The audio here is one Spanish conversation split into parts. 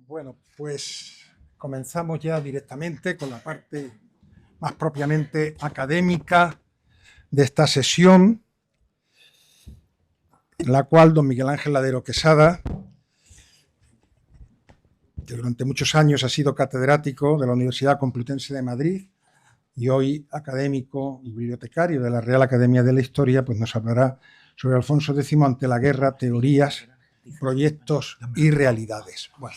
Bueno, pues comenzamos ya directamente con la parte más propiamente académica de esta sesión, en la cual don Miguel Ángel Ladero Quesada, que durante muchos años ha sido catedrático de la Universidad Complutense de Madrid y hoy académico y bibliotecario de la Real Academia de la Historia, pues nos hablará sobre Alfonso X ante la guerra, teorías, proyectos y realidades. Bueno,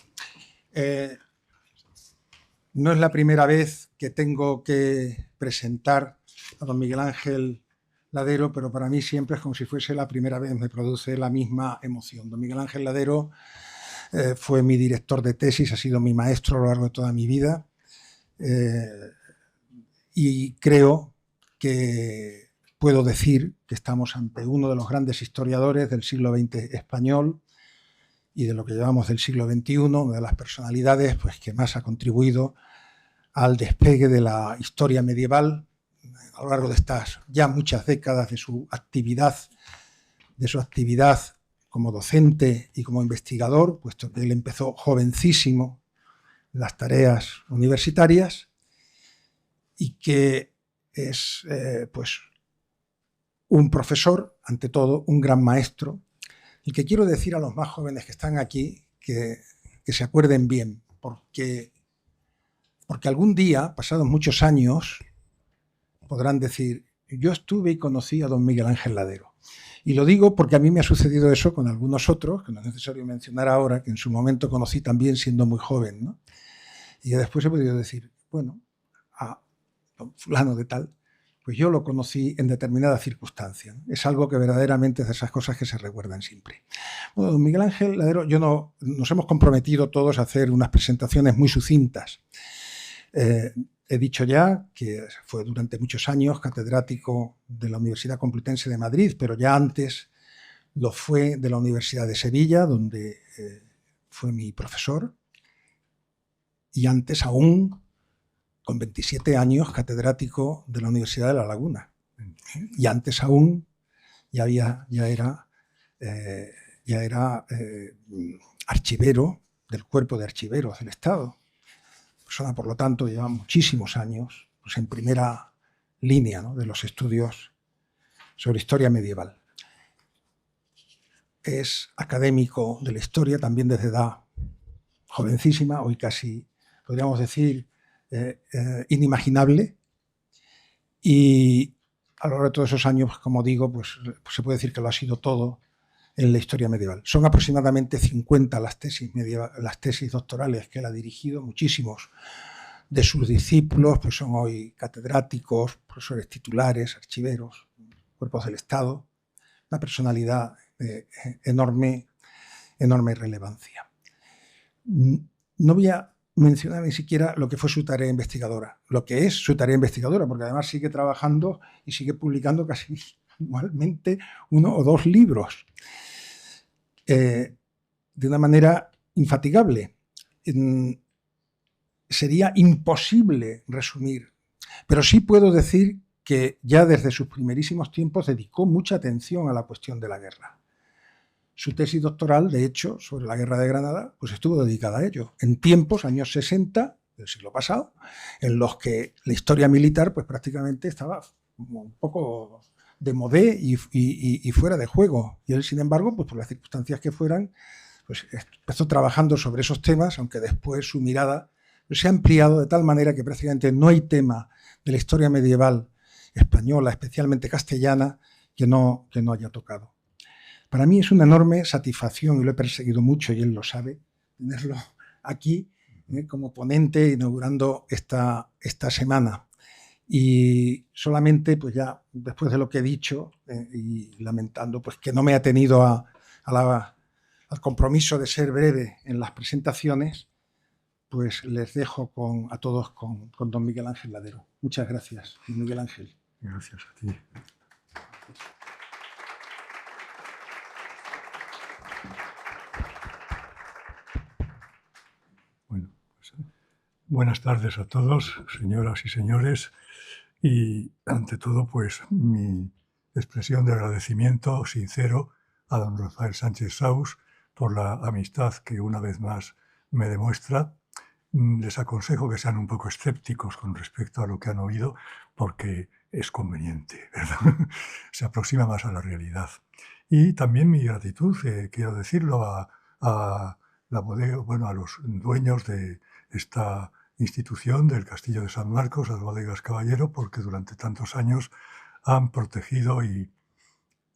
no es la primera vez que tengo que presentar a don Miguel Ángel Ladero, pero para mí siempre es como si fuese la primera vez, me produce la misma emoción. Don Miguel Ángel Ladero fue mi director de tesis, ha sido mi maestro a lo largo de toda mi vida y creo que puedo decir que estamos ante uno de los grandes historiadores del siglo XX español y de lo que llevamos del siglo XXI, una de las personalidades pues, que más ha contribuido al despegue de la historia medieval a lo largo de estas ya muchas décadas de su actividad como docente y como investigador, puesto que él empezó jovencísimo en las tareas universitarias y que es pues un profesor, ante todo, un gran maestro. Y que quiero decir a los más jóvenes que están aquí que se acuerden bien, porque algún día, pasados muchos años, podrán decir, yo estuve y conocí a don Miguel Ángel Ladero. Y lo digo porque a mí me ha sucedido eso con algunos otros, que no es necesario mencionar ahora, que en su momento conocí también siendo muy joven, ¿no? Y después he podido decir, bueno, a don fulano de tal, pues yo lo conocí en determinada circunstancia. Es algo que verdaderamente es de esas cosas que se recuerdan siempre. Bueno, don Miguel Ángel Ladero, nos hemos comprometido todos a hacer unas presentaciones muy sucintas. He dicho ya que fue durante muchos años catedrático de la Universidad Complutense de Madrid, pero ya antes lo fue de la Universidad de Sevilla, donde fue mi profesor, y antes aún, con 27 años, catedrático de la Universidad de La Laguna. Y antes aún ya era archivero del Cuerpo de Archiveros del Estado. Persona, por lo tanto, lleva muchísimos años pues, en primera línea, ¿no?, de los estudios sobre historia medieval. Es académico de la historia también desde edad jovencísima, hoy casi podríamos decir inimaginable, y a lo largo de todos esos años, como digo, pues se puede decir que lo ha sido todo en la historia medieval. Son aproximadamente 50 las tesis doctorales que él ha dirigido. Muchísimos de sus discípulos pues son hoy catedráticos, profesores titulares, archiveros, cuerpos del Estado. Una personalidad de enorme relevancia. No voy a mencionar ni siquiera lo que fue su tarea investigadora, lo que es su tarea investigadora, porque además sigue trabajando y sigue publicando casi anualmente 1 o 2 libros de una manera infatigable. Sería imposible resumir, pero sí puedo decir que ya desde sus primerísimos tiempos dedicó mucha atención a la cuestión de la guerra. Su tesis doctoral, de hecho, sobre la Guerra de Granada, pues estuvo dedicada a ello, en tiempos, años 60 del siglo pasado, en los que la historia militar pues prácticamente estaba un poco de modé y fuera de juego. Y él, sin embargo, pues por las circunstancias que fueran, pues empezó trabajando sobre esos temas, aunque después su mirada pues, se ha ampliado de tal manera que prácticamente no hay tema de la historia medieval española, especialmente castellana, que no haya tocado. Para mí es una enorme satisfacción, y lo he perseguido mucho y él lo sabe, tenerlo aquí como ponente inaugurando esta semana. Y solamente, pues ya después de lo que he dicho y lamentando pues que no me ha tenido al compromiso de ser breve en las presentaciones, pues les dejo a todos con don Miguel Ángel Ladero. Muchas gracias, Miguel Ángel. Gracias a ti. Bueno, pues, buenas tardes a todos, señoras y señores, y ante todo, pues mi expresión de agradecimiento sincero a don Rafael Sánchez Saus por la amistad que una vez más me demuestra. Les aconsejo que sean un poco escépticos con respecto a lo que han oído, porque es conveniente, ¿verdad? Se aproxima más a la realidad. Y también mi gratitud, quiero decirlo, a la bodega, bueno, a los dueños de esta institución del Castillo de San Marcos, las Bodegas Caballero, porque durante tantos años han protegido y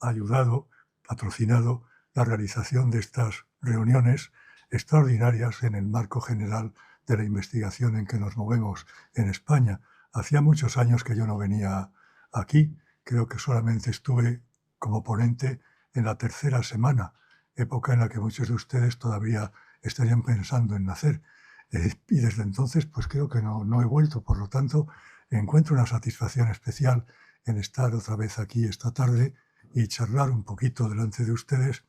ayudado, patrocinado la realización de estas reuniones extraordinarias en el marco general de la investigación en que nos movemos en España. Hacía muchos años que yo no venía aquí, creo que solamente estuve como ponente en la tercera semana, época en la que muchos de ustedes todavía estarían pensando en nacer. Y desde entonces, pues creo que no he vuelto, por lo tanto, encuentro una satisfacción especial en estar otra vez aquí esta tarde y charlar un poquito delante de ustedes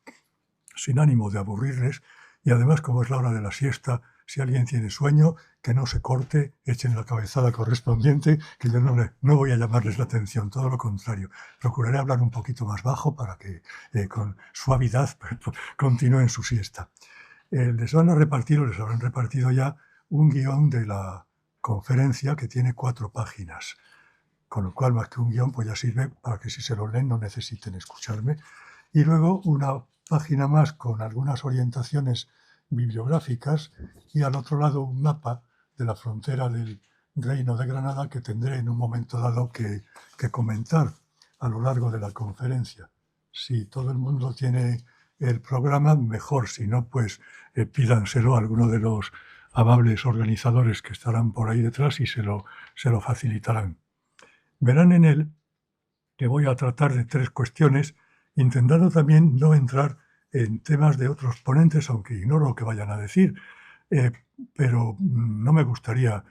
sin ánimo de aburrirles. Y además, como es la hora de la siesta, si alguien tiene sueño, que no se corte, echen la cabezada correspondiente, que yo no voy a llamarles la atención, todo lo contrario. Procuraré hablar un poquito más bajo para que con suavidad continúen su siesta. Les van a repartir, o les habrán repartido ya, un guión de la conferencia que tiene 4 páginas, con lo cual más que un guión pues ya sirve para que si se lo leen no necesiten escucharme. Y luego una página más con algunas orientaciones bibliográficas y al otro lado un mapa de la frontera del Reino de Granada que tendré en un momento dado que comentar a lo largo de la conferencia. Si todo el mundo tiene el programa, mejor, si no, pues pídanselo a alguno de los amables organizadores que estarán por ahí detrás y se lo facilitarán. Verán en él que voy a tratar de 3 cuestiones, intentando también no entrar en temas de otros ponentes, aunque ignoro lo que vayan a decir, pero no me gustaría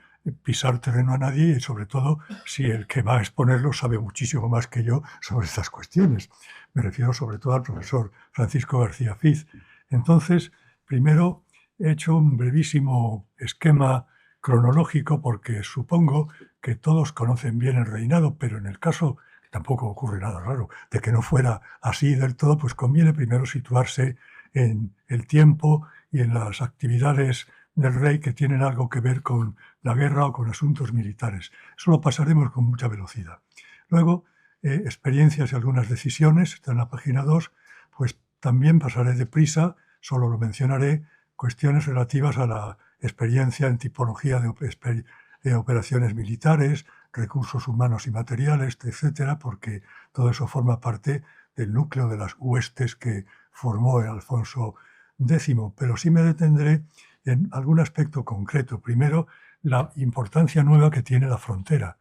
pisar terreno a nadie y sobre todo si el que va a exponerlo sabe muchísimo más que yo sobre estas cuestiones. Me refiero sobre todo al profesor Francisco García Fiz. Entonces, primero he hecho un brevísimo esquema cronológico porque supongo que todos conocen bien el reinado, pero en el caso, tampoco ocurre nada raro, de que no fuera así del todo, pues conviene primero situarse en el tiempo y en las actividades del rey que tienen algo que ver con la guerra o con asuntos militares. Eso lo pasaremos con mucha velocidad. Luego, experiencias y algunas decisiones, está en la página 2, pues también pasaré deprisa, solo lo mencionaré, cuestiones relativas a la experiencia en tipología de operaciones militares, recursos humanos y materiales, etcétera, porque todo eso forma parte del núcleo de las huestes que formó el Alfonso X, pero sí me detendré en algún aspecto concreto. Primero, la importancia nueva que tiene la frontera,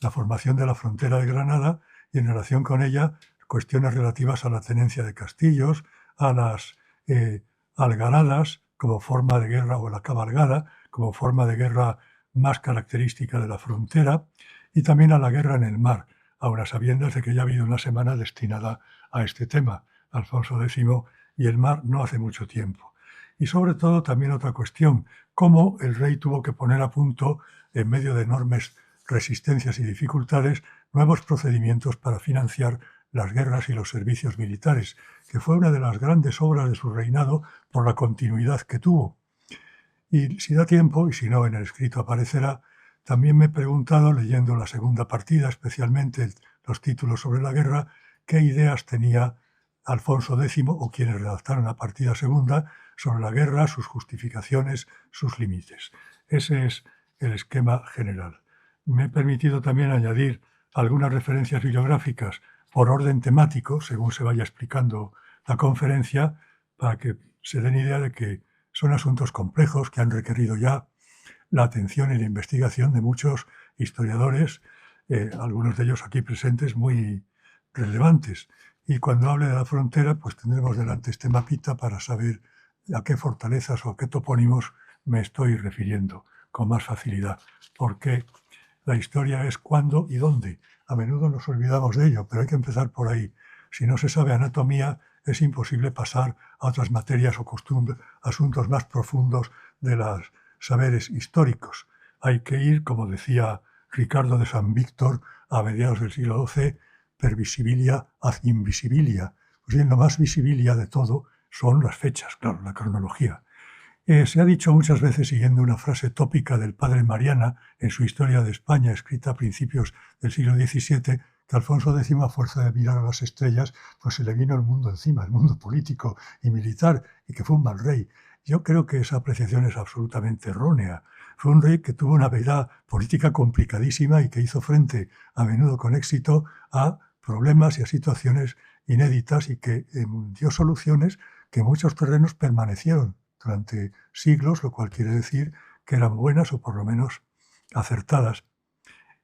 la formación de la frontera de Granada y en relación con ella cuestiones relativas a la tenencia de castillos, a las algaradas como forma de guerra o la cabalgada como forma de guerra más característica de la frontera y también a la guerra en el mar, aun a sabiendas de que ya ha habido una semana destinada a este tema, Alfonso X y el mar no hace mucho tiempo. Y sobre todo también otra cuestión, cómo el rey tuvo que poner a punto, en medio de enormes resistencias y dificultades, nuevos procedimientos para financiar las guerras y los servicios militares, que fue una de las grandes obras de su reinado por la continuidad que tuvo. Y si da tiempo, y si no en el escrito aparecerá, también me he preguntado, leyendo la segunda partida, especialmente los títulos sobre la guerra, qué ideas tenía Alfonso X o quienes redactaron la partida segunda sobre la guerra, sus justificaciones, sus límites. Ese es el esquema general. Me he permitido también añadir algunas referencias bibliográficas por orden temático, según se vaya explicando la conferencia, para que se den idea de que son asuntos complejos que han requerido ya la atención y la investigación de muchos historiadores, algunos de ellos aquí presentes muy relevantes. Y cuando hable de la frontera, pues tendremos delante este mapita para saber a qué fortalezas o a qué topónimos me estoy refiriendo con más facilidad. Porque la historia es cuándo y dónde. A menudo nos olvidamos de ello, pero hay que empezar por ahí. Si no se sabe anatomía, es imposible pasar a otras materias o costumbres, asuntos más profundos de los saberes históricos. Hay que ir, como decía Ricardo de San Víctor a mediados del siglo XII, per visibilia ad invisibilia. Pues bien, lo más visibilia de todo son las fechas, claro, la cronología. Se ha dicho muchas veces, siguiendo una frase tópica del padre Mariana en su Historia de España, escrita a principios del siglo XVII, que Alfonso X, a fuerza de mirar a las estrellas, pues se le vino el mundo encima, el mundo político y militar, y que fue un mal rey. Yo creo que esa apreciación es absolutamente errónea. Fue un rey que tuvo una vida política complicadísima y que hizo frente, a menudo con éxito, a problemas y a situaciones inéditas, y que dio soluciones que en muchos terrenos permanecieron durante siglos, lo cual quiere decir que eran buenas o por lo menos acertadas.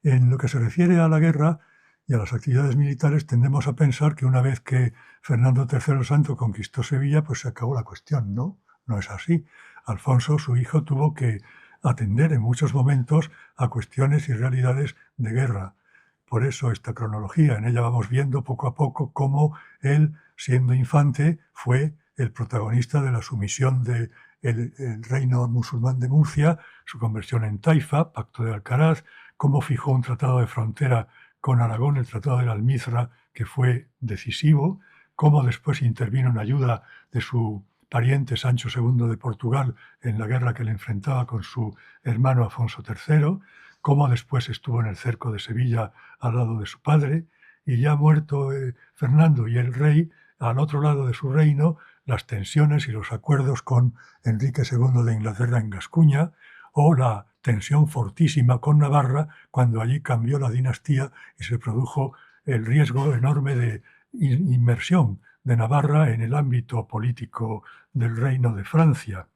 En lo que se refiere a la guerra y a las actividades militares, tendemos a pensar que una vez que Fernando III el Santo conquistó Sevilla, pues se acabó la cuestión. No, no es así. Alfonso, su hijo, tuvo que atender en muchos momentos a cuestiones y realidades de guerra. Por eso esta cronología, en ella vamos viendo poco a poco cómo él, siendo infante, fue el protagonista de la sumisión del reino musulmán de Murcia, su conversión en taifa, Pacto de Alcaraz, cómo fijó un tratado de frontera con Aragón, el Tratado de la Almizra, que fue decisivo, cómo después intervino en ayuda de su pariente Sancho II de Portugal en la guerra que le enfrentaba con su hermano Afonso III, cómo después estuvo en el cerco de Sevilla al lado de su padre, y ya muerto Fernando y el rey, al otro lado de su reino, las tensiones y los acuerdos con Enrique II de Inglaterra en Gascuña, o la tensión fortísima con Navarra, cuando allí cambió la dinastía y se produjo el riesgo enorme de inmersión de Navarra en el ámbito político del Reino de Francia,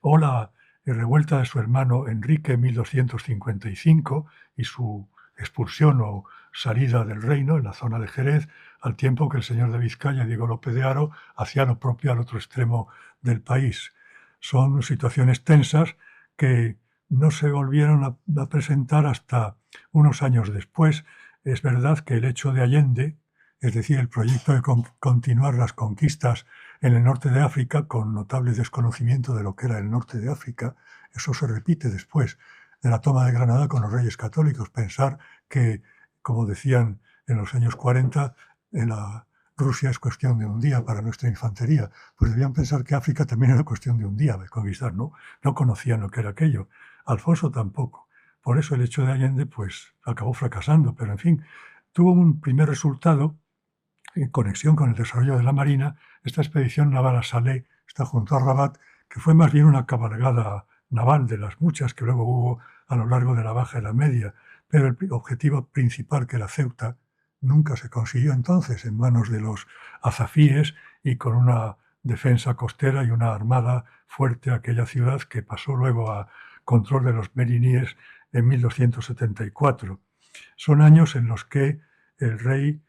o la revuelta de su hermano Enrique en 1255 y su expulsión o salida del reino en la zona de Jerez, al tiempo que el señor de Vizcaya, Diego López de Haro, hacía lo propio al otro extremo del país. Son situaciones tensas que no se volvieron a presentar hasta unos años después. Es verdad que el hecho de Allende, es decir, el proyecto de continuar las conquistas en el norte de África, con notable desconocimiento de lo que era el norte de África, eso se repite después de la toma de Granada con los reyes católicos. Pensar que, como decían en los años 40, en la Rusia es cuestión de un día para nuestra infantería. Pues debían pensar que África también era cuestión de un día de conquistar, ¿no? No conocían lo que era aquello. Alfonso tampoco. Por eso el hecho de Allende pues acabó fracasando, pero en fin, tuvo un primer resultado en conexión con el desarrollo de la Marina. Esta expedición naval a Salé, está junto a Rabat, que fue más bien una cabalgada naval de las muchas que luego hubo a lo largo de la Baja Edad Media, pero el objetivo principal, que era Ceuta, nunca se consiguió entonces en manos de los azafíes y con una defensa costera y una armada fuerte a aquella ciudad, que pasó luego a control de los meriníes en 1274. Son años en los que el rey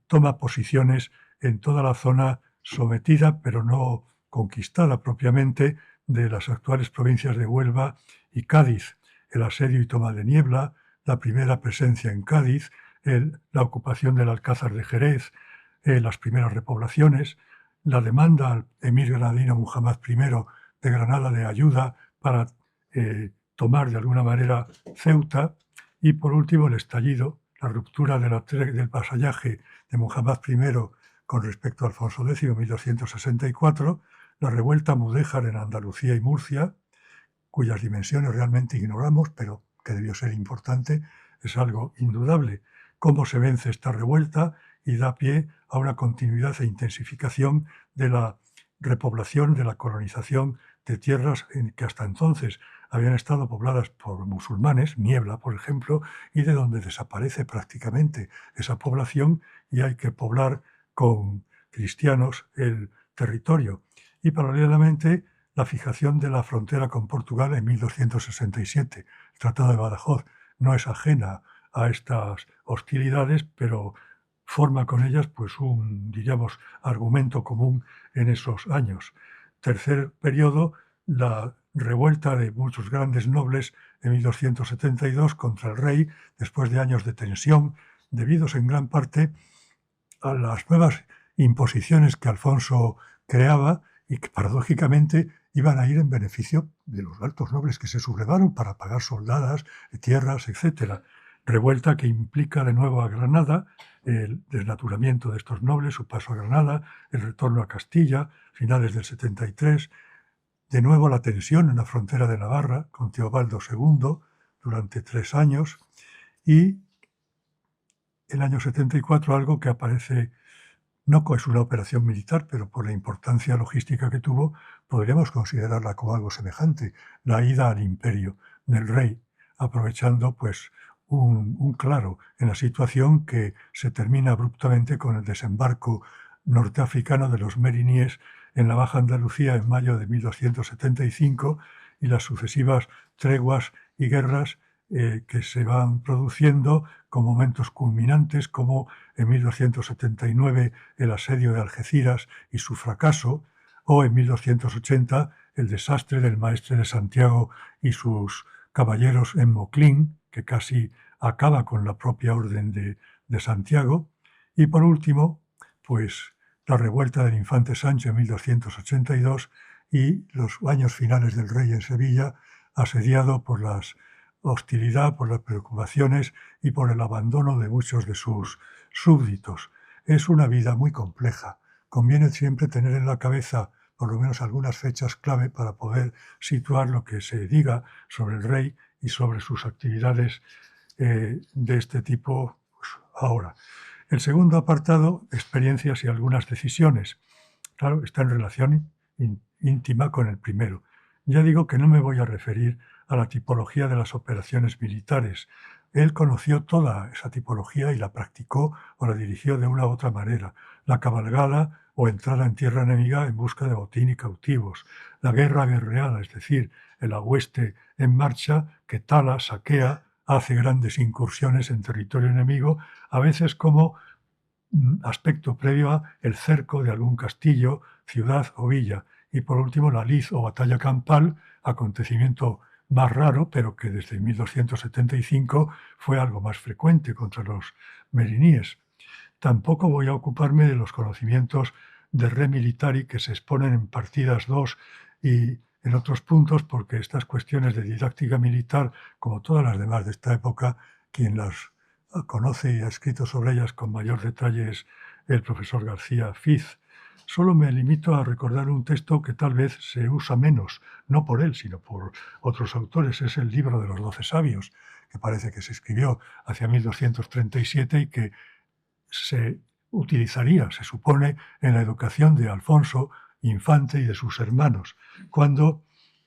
toma posiciones en toda la zona sometida, pero no conquistada propiamente, de las actuales provincias de Huelva y Cádiz. El asedio y toma de Niebla, la primera presencia en Cádiz, la ocupación del Alcázar de Jerez, las primeras repoblaciones, la demanda al emir granadino Muhammad I de Granada de ayuda para tomar de alguna manera Ceuta, y por último el estallido, la ruptura del vasallaje de Muhammad I con respecto a Alfonso X en 1264, la revuelta mudéjar en Andalucía y Murcia, cuyas dimensiones realmente ignoramos, pero que debió ser importante, es algo indudable. Cómo se vence esta revuelta y da pie a una continuidad e intensificación de la repoblación, de la colonización de tierras que hasta entonces habían estado pobladas por musulmanes, Niebla, por ejemplo, y de donde desaparece prácticamente esa población y hay que poblar con cristianos el territorio. Y paralelamente la fijación de la frontera con Portugal en 1267. El Tratado de Badajoz no es ajena a estas hostilidades, pero forma con ellas pues un, diríamos, argumento común en esos años. Tercer periodo, la revuelta de muchos grandes nobles en 1272 contra el rey, después de años de tensión, debidos en gran parte a las nuevas imposiciones que Alfonso creaba y que paradójicamente iban a ir en beneficio de los altos nobles que se sublevaron para pagar soldadas, tierras, etc. Revuelta que implica de nuevo a Granada, el desnaturamiento de estos nobles, su paso a Granada, el retorno a Castilla, finales del 73, de nuevo la tensión en la frontera de Navarra con Teobaldo II durante 3 años, y el año 74 algo que aparece, no es una operación militar, pero por la importancia logística que tuvo, podríamos considerarla como algo semejante, la ida al imperio del rey, aprovechando pues un claro en la situación que se termina abruptamente con el desembarco norteafricano de los Meriníes en la Baja Andalucía en mayo de 1275 y las sucesivas treguas y guerras que se van produciendo con momentos culminantes como en 1279 el asedio de Algeciras y su fracaso, o en 1280 el desastre del maestre de Santiago y sus caballeros en Moclín, que casi acaba con la propia orden de Santiago, y por último, pues la revuelta del infante Sancho en 1282 y los años finales del rey en Sevilla, asediado por la hostilidad, por las preocupaciones y por el abandono de muchos de sus súbditos. Es una vida muy compleja. Conviene siempre tener en la cabeza por lo menos algunas fechas clave para poder situar lo que se diga sobre el rey y sobre sus actividades de este tipo pues, ahora. El segundo apartado, experiencias y algunas decisiones. Claro, está en relación íntima con el primero. Ya digo que no me voy a referir a la tipología de las operaciones militares. Él conoció toda esa tipología y la practicó o la dirigió de una u otra manera. La cabalgada o entrada en tierra enemiga en busca de botín y cautivos. La guerra guerreada, es decir, el hueste en marcha que tala, saquea, hace grandes incursiones en territorio enemigo, a veces como aspecto previo a el cerco de algún castillo, ciudad o villa. Y por último la lid o batalla campal, acontecimiento más raro, pero que desde 1275 fue algo más frecuente contra los meriníes. Tampoco voy a ocuparme de los conocimientos de re militari que se exponen en partidas 2 y en otros puntos, porque estas cuestiones de didáctica militar, como todas las demás de esta época, quien las conoce y ha escrito sobre ellas con mayor detalle es el profesor García Fiz. Solo me limito a recordar un texto que tal vez se usa menos, no por él, sino por otros autores. Es el libro de los 12 sabios, que parece que se escribió hacia 1237 y que se utilizaría, se supone, en la educación de Alfonso Infante y de sus hermanos, cuando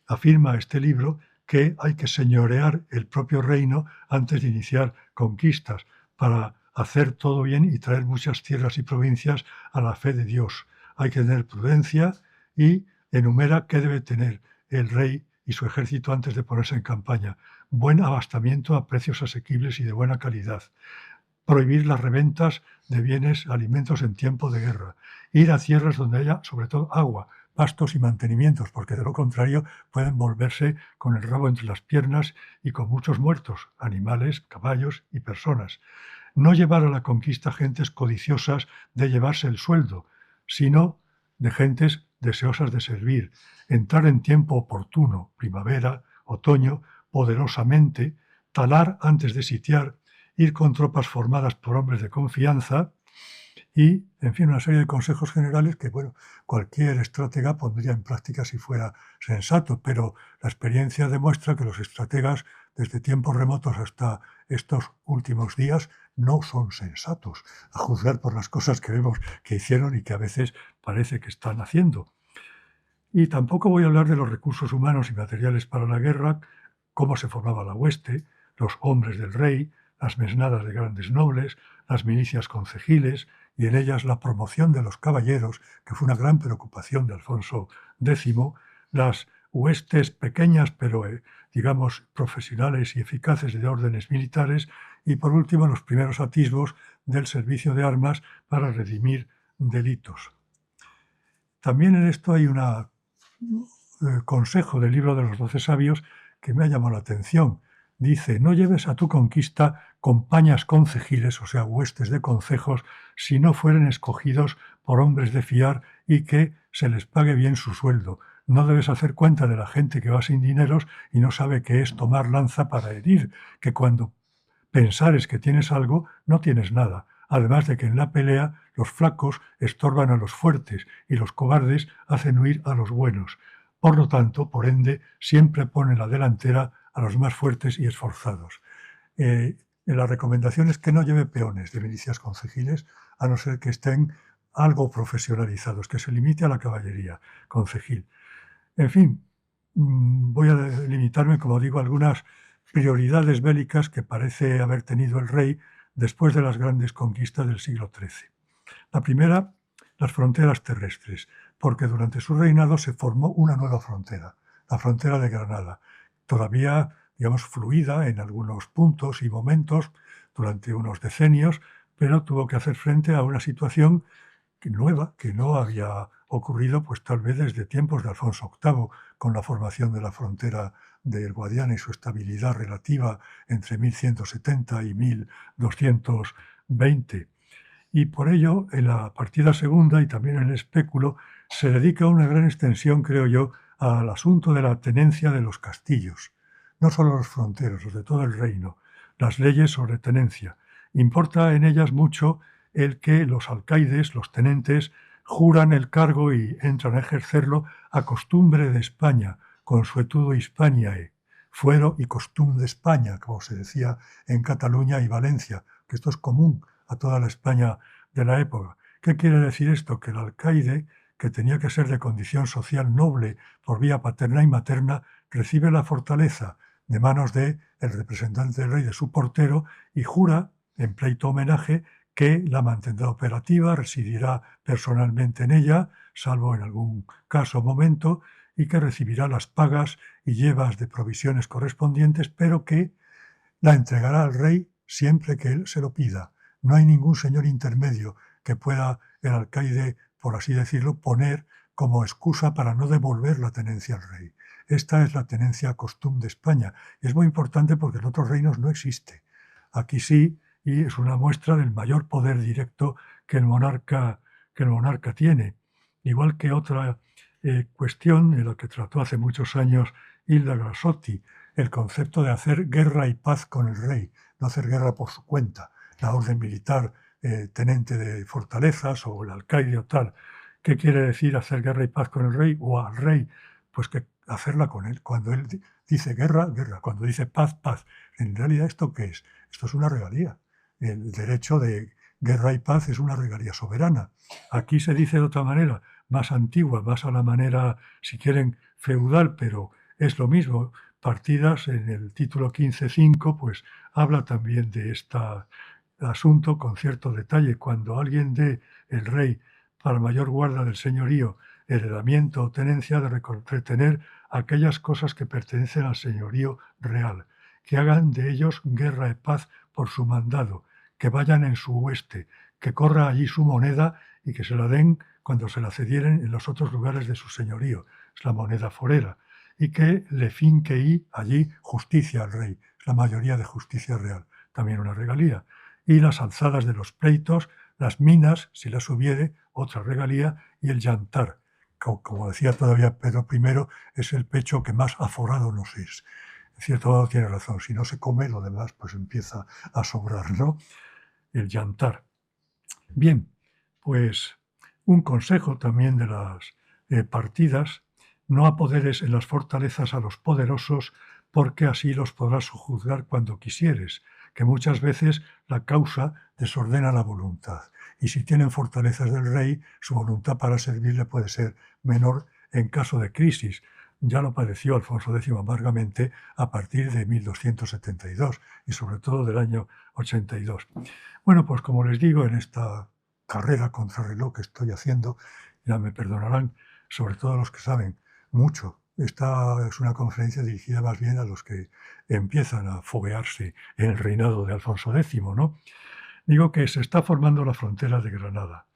afirma este libro que hay que señorear el propio reino antes de iniciar conquistas para hacer todo bien y traer muchas tierras y provincias a la fe de Dios. Hay que tener prudencia y enumera qué debe tener el rey y su ejército antes de ponerse en campaña. Buen abastamiento a precios asequibles y de buena calidad. Prohibir las reventas de bienes, alimentos en tiempo de guerra. Ir a tierras donde haya, sobre todo, agua, pastos y mantenimientos, porque de lo contrario pueden volverse con el rabo entre las piernas y con muchos muertos, animales, caballos y personas. No llevar a la conquista gentes codiciosas de llevarse el sueldo, sino de gentes deseosas de servir. Entrar en tiempo oportuno, primavera, otoño, poderosamente, talar antes de sitiar, ir con tropas formadas por hombres de confianza y, en fin, una serie de consejos generales que, bueno, cualquier estratega pondría en práctica si fuera sensato, pero la experiencia demuestra que los estrategas, desde tiempos remotos hasta estos últimos días, no son sensatos, a juzgar por las cosas que vemos que hicieron y que a veces parece que están haciendo. Y tampoco voy a hablar de los recursos humanos y materiales para la guerra, cómo se formaba la hueste, los hombres del rey, las mesnadas de grandes nobles, las milicias concejiles y en ellas la promoción de los caballeros, que fue una gran preocupación de Alfonso X, las huestes pequeñas pero, digamos, profesionales y eficaces de órdenes militares y, por último, los primeros atisbos del servicio de armas para redimir delitos. También en esto hay un consejo del libro de los 12 sabios que me ha llamado la atención. Dice, no lleves a tu conquista compañías concejiles, o sea, huestes de concejos, si no fueren escogidos por hombres de fiar y que se les pague bien su sueldo. No debes hacer cuenta de la gente que va sin dineros y no sabe qué es tomar lanza para herir, que cuando pensares que tienes algo, no tienes nada. Además de que en la pelea los flacos estorban a los fuertes y los cobardes hacen huir a los buenos. Por lo tanto, por ende, siempre pone la delantera a los más fuertes y esforzados. La recomendación es que no lleve peones de milicias concejiles, a no ser que estén algo profesionalizados, que se limite a la caballería concejil. En fin, voy a limitarme, como digo, a algunas prioridades bélicas que parece haber tenido el rey después de las grandes conquistas del siglo XIII. La primera, las fronteras terrestres, porque durante su reinado se formó una nueva frontera, la frontera de Granada, todavía, digamos, fluida en algunos puntos y momentos durante unos decenios, pero tuvo que hacer frente a una situación nueva, que no había ocurrido pues tal vez desde tiempos de Alfonso VIII, con la formación de la frontera del Guadiana y su estabilidad relativa entre 1170 y 1220. Y por ello, en la partida segunda y también en el espéculo, se dedica una gran extensión, creo yo, al asunto de la tenencia de los castillos. No solo los fronteros, los de todo el reino, las leyes sobre tenencia. Importa en ellas mucho el que los alcaides, los tenentes, juran el cargo y entran a ejercerlo a costumbre de España, consuetudo Hispaniae, fuero y costumbre de España, como se decía en Cataluña y Valencia, que esto es común a toda la España de la época. ¿Qué quiere decir esto? Que el alcaide, que tenía que ser de condición social noble por vía paterna y materna, recibe la fortaleza de manos del representante del rey, de su portero, y jura, en pleito homenaje, que la mantendrá operativa, residirá personalmente en ella, salvo en algún caso o momento, y que recibirá las pagas y llevas de provisiones correspondientes, pero que la entregará al rey siempre que él se lo pida. No hay ningún señor intermedio que pueda el alcaide, por así decirlo, poner como excusa para no devolver la tenencia al rey. Esta es la tenencia costumbre de España. Y es muy importante porque en otros reinos no existe. Aquí sí, y es una muestra del mayor poder directo que el monarca tiene. Igual que otra cuestión en la que trató hace muchos años Hilda Grasotti, el concepto de hacer guerra y paz con el rey, no hacer guerra por su cuenta, la orden militar, tenente de fortalezas o el alcaide o tal. ¿Qué quiere decir hacer guerra y paz con el rey o al rey? Pues que hacerla con él. Cuando él dice guerra, guerra. Cuando dice paz, paz. En realidad, ¿esto qué es? Esto es una regalía. El derecho de guerra y paz es una regalía soberana. Aquí se dice de otra manera, más antigua, más a la manera, si quieren, feudal, pero es lo mismo. Partidas en el título 15.5, pues habla también de este asunto con cierto detalle. Cuando alguien dé el rey para mayor guarda del señorío, heredamiento o tenencia, de retener aquellas cosas que pertenecen al señorío real, que hagan de ellos guerra y paz por su mandado, que vayan en su hueste, que corra allí su moneda y que se la den cuando se la cedieren en los otros lugares de su señorío, es la moneda forera, y que le finque allí justicia al rey, es la mayoría de justicia real, también una regalía, y las alzadas de los pleitos, las minas, si las hubiere, otra regalía, y el yantar, como decía todavía Pedro I, es el pecho que más aforado nos es. En cierto modo tiene razón, si no se come, lo demás pues empieza a sobrar, ¿no? El yantar. Bien, pues un consejo también de las partidas: no apoderes en las fortalezas a los poderosos, porque así los podrás juzgar cuando quisieres, que muchas veces la causa desordena la voluntad. Y si tienen fortalezas del rey, su voluntad para servirle puede ser menor en caso de crisis. Ya lo padeció Alfonso X amargamente a partir de 1272 y sobre todo del año 82. Bueno, pues como les digo, en esta carrera contrarreloj que estoy haciendo, ya me perdonarán, sobre todo los que saben mucho. Esta es una conferencia dirigida más bien a los que empiezan a foguearse en el reinado de Alfonso X, ¿no? Digo que se está formando la frontera de Granada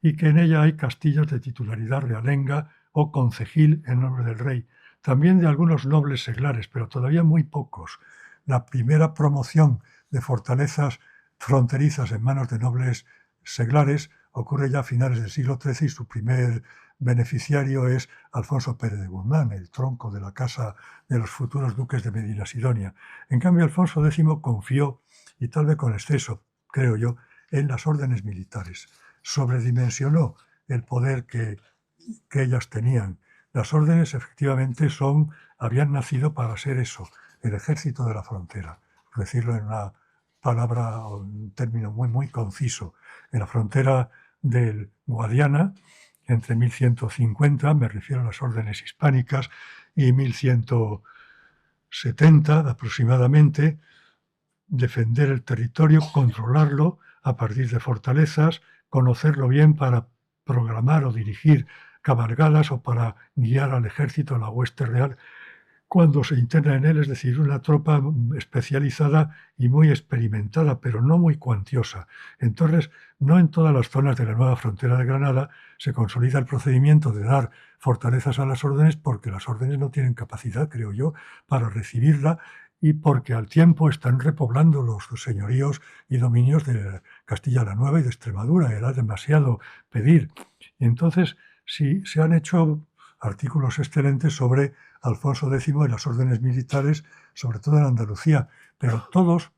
y que en ella hay castillos de titularidad realenga o concejil en nombre del rey, también de algunos nobles seglares, pero todavía muy pocos. La primera promoción de fortalezas fronterizas en manos de nobles seglares ocurre ya a finales del siglo XIII y su primer beneficiario es Alfonso Pérez de Guzmán, el tronco de la casa de los futuros duques de Medina Sidonia. En cambio, Alfonso X confió, y tal vez con exceso, creo yo, en las órdenes militares. Sobredimensionó el poder que ellas tenían Las órdenes efectivamente habían nacido para ser eso, el ejército de la frontera, por decirlo en una palabra o un término muy, muy conciso. En la frontera del Guadiana, entre 1150, me refiero a las órdenes hispánicas, y 1170 aproximadamente, defender el territorio, controlarlo a partir de fortalezas, conocerlo bien para programar o dirigir cabalgadas o para guiar al ejército, a la hueste real, cuando se interna en él, es decir, una tropa especializada y muy experimentada, pero no muy cuantiosa. Entonces, no en todas las zonas de la nueva frontera de Granada se consolida el procedimiento de dar fortalezas a las órdenes, porque las órdenes no tienen capacidad, creo yo, para recibirla, y porque al tiempo están repoblando los señoríos y dominios de Castilla la Nueva y de Extremadura. Era demasiado pedir. Y entonces, sí, se han hecho artículos excelentes sobre Alfonso X y las órdenes militares, sobre todo en Andalucía, pero todos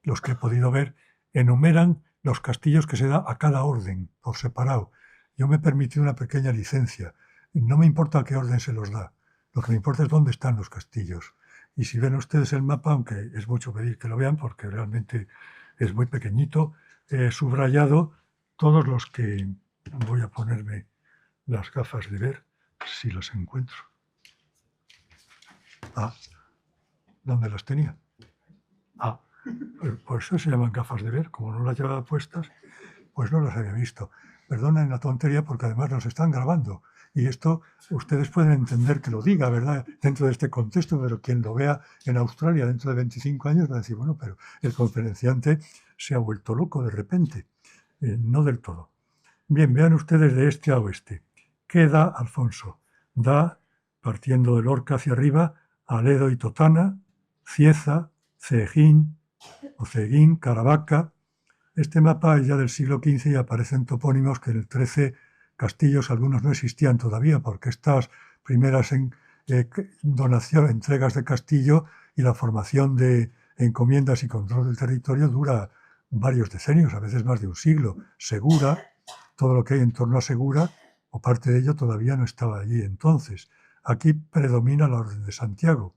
los que he podido ver enumeran los castillos que se da a cada orden, por separado. Yo me he permitido una pequeña licencia. No me importa a qué orden se los da. Lo que me importa es dónde están los castillos. Y si ven ustedes el mapa, aunque es mucho pedir que lo vean porque realmente es muy pequeñito, he subrayado todos los que... Voy a ponerme las gafas de ver, si las encuentro. Ah, ¿dónde las tenía? Ah, por eso se llaman gafas de ver, como no las llevaba puestas, pues no las había visto. Perdonen la tontería porque además nos están grabando. Y esto ustedes pueden entender que lo diga, ¿verdad?, dentro de este contexto, pero quien lo vea en Australia dentro de 25 años va a decir, bueno, pero el conferenciante se ha vuelto loco de repente. No del todo. Bien, vean ustedes de este a oeste. ¿Qué da Alfonso? Da, partiendo de Lorca hacia arriba, Aledo y Totana, Cieza, Cejín, Caravaca. Este mapa es ya del siglo XV y aparecen topónimos que en el XIII castillos algunos no existían todavía, porque estas primeras entregas de castillo y la formación de encomiendas y control del territorio dura varios decenios, a veces más de un siglo. Segura, todo lo que hay en torno a Segura, o parte de ello, todavía no estaba allí entonces. Aquí predomina la Orden de Santiago.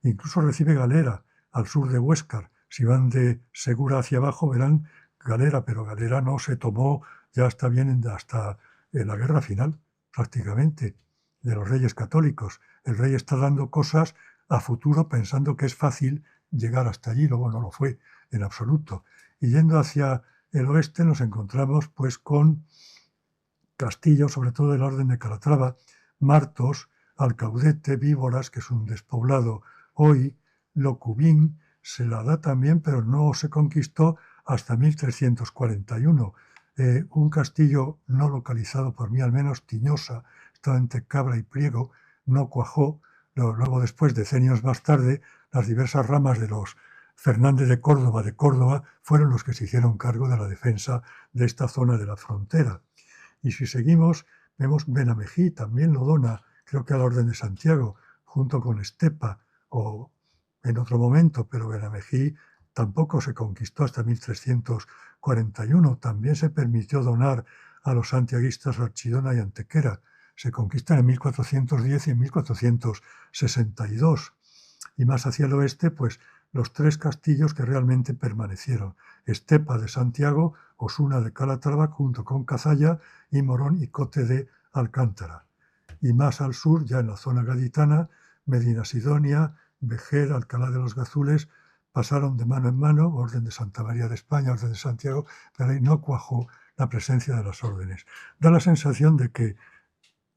Incluso recibe Galera, al sur de Huéscar. Si van de Segura hacia abajo verán Galera, pero Galera no se tomó ya hasta la guerra final, prácticamente, de los reyes católicos. El rey está dando cosas a futuro pensando que es fácil llegar hasta allí, luego no lo fue en absoluto. Y yendo hacia el oeste nos encontramos pues con castillos, sobre todo de la Orden de Calatrava, Martos, Alcaudete, Víboras, que es un despoblado hoy, Locubín, se la da también, pero no se conquistó hasta 1341. Un castillo no localizado por mí, al menos Tiñosa, estaba entre Cabra y Priego, no cuajó. Luego, después, decenios más tarde, las diversas ramas de los Fernández de Córdoba, fueron los que se hicieron cargo de la defensa de esta zona de la frontera. Y si seguimos, vemos Benamejí, también lo dona, creo que a la Orden de Santiago, junto con Estepa, o en otro momento, pero Benamejí tampoco se conquistó hasta 1341. También se permitió donar a los santiaguistas Archidona y Antequera. Se conquistan en 1410 y en 1462. Y más hacia el oeste, pues los tres castillos que realmente permanecieron: Estepa de Santiago, Osuna de Calatrava, junto con Cazalla, y Morón y Cote de Alcántara. Y más al sur, ya en la zona gaditana, Medinasidonia, Vejer, Alcalá de los Gazules, pasaron de mano en mano, Orden de Santa María de España, Orden de Santiago, pero ahí no cuajó la presencia de las órdenes. Da la sensación de que